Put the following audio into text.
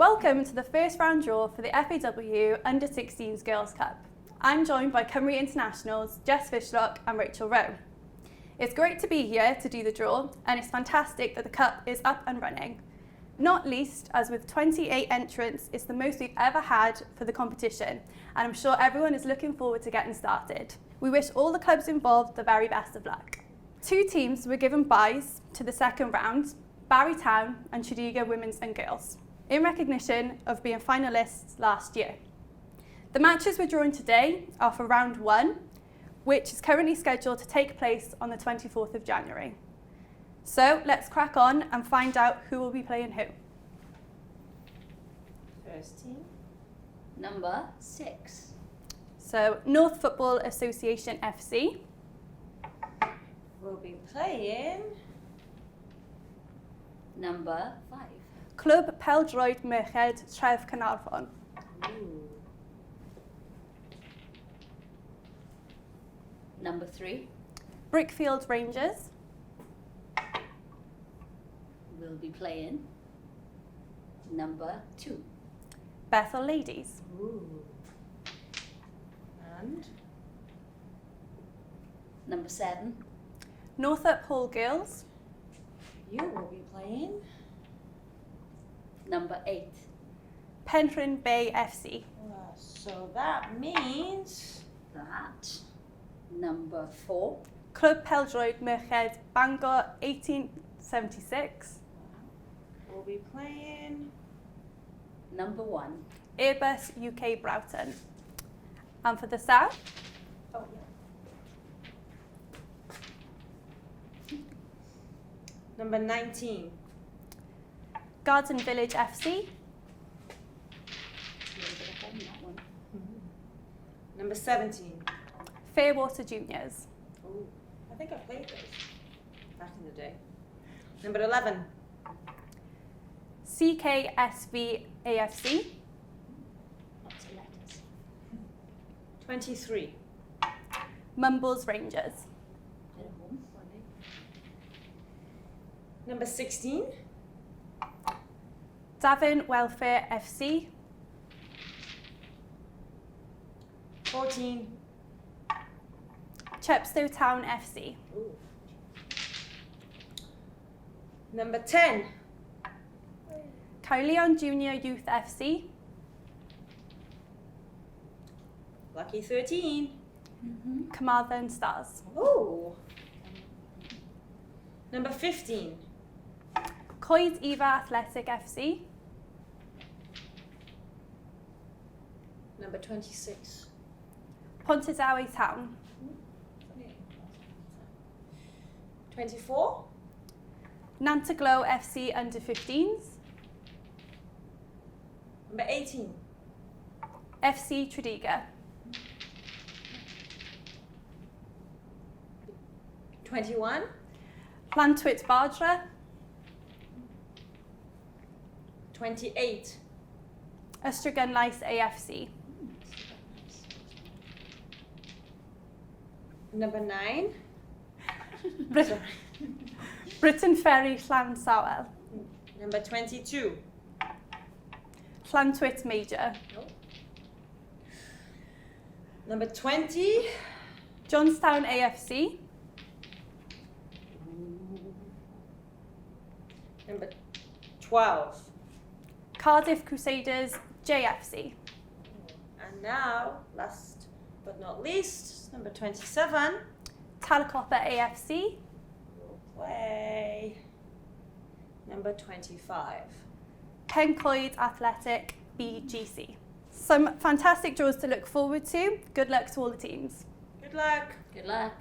Welcome to the first round draw for the FAW Under-16s Girls' Cup. I'm joined by Cymru internationals Jess Fishlock and Rachel Rowe. It's great to be here to do the draw, and it's fantastic that the cup is up and running. Not least as with 28 entrants, it's the most we've ever had for the competition, and I'm sure everyone is looking forward to getting started. We wish all the clubs involved the very best of luck. Two teams were given byes to the second round, Barry Town and Tredegar Women's and Girls, in recognition of being finalists last year. The matches we're drawing today are for round one, which is currently scheduled to take place on the 24th of January. So let's crack on and find out who will be playing who. First team, number 6. So North Football Association FC. We'll be playing number 5. Clwb Pêl-droed Merched Tref Caernarfon. Number 3. Brickfield Rangers. We'll be playing number 2. Bethel Ladies. And number 7. Northup Hall Girls. You will be playing number 8. Penrhyn Bay FC. So that means that number 4. Clwb Pêl-droed Merched Bangor 1876. We'll be playing number 1. Airbus UK Broughton. And for the South, number 19. Garden Village FC. Number 17. Fairwater Juniors. Oh, I think I played those back in the day. Number 11. CKSV AFC. Lots of letters. 23. Mumbles Rangers. Number 16. Davin Welfare FC. 14. Chepstow Town FC. Ooh. Number 10. Caerleon Junior Youth FC. Lucky 13. Carmarthen Stars. Oh. Number 15. Coed Eva Athletic FC. Number 26. Pontardawe Town. 24. Nantaglow FC Under 15s. Number 18. FC Tredegar. 21. Llantwit Bardra. 28. Ystrad Lais AFC. Number 9. Britain Ferry Llansawel. Number 22. Llantwit Major. Number 20. Johnstown AFC. Number 12. Cardiff Crusaders JFC. And now, last but not least, number 27. Talcopper AFC. We'll play number 25. Pencoed Athletic BGC. Some fantastic draws to look forward to. Good luck to all the teams. Good luck. Good luck.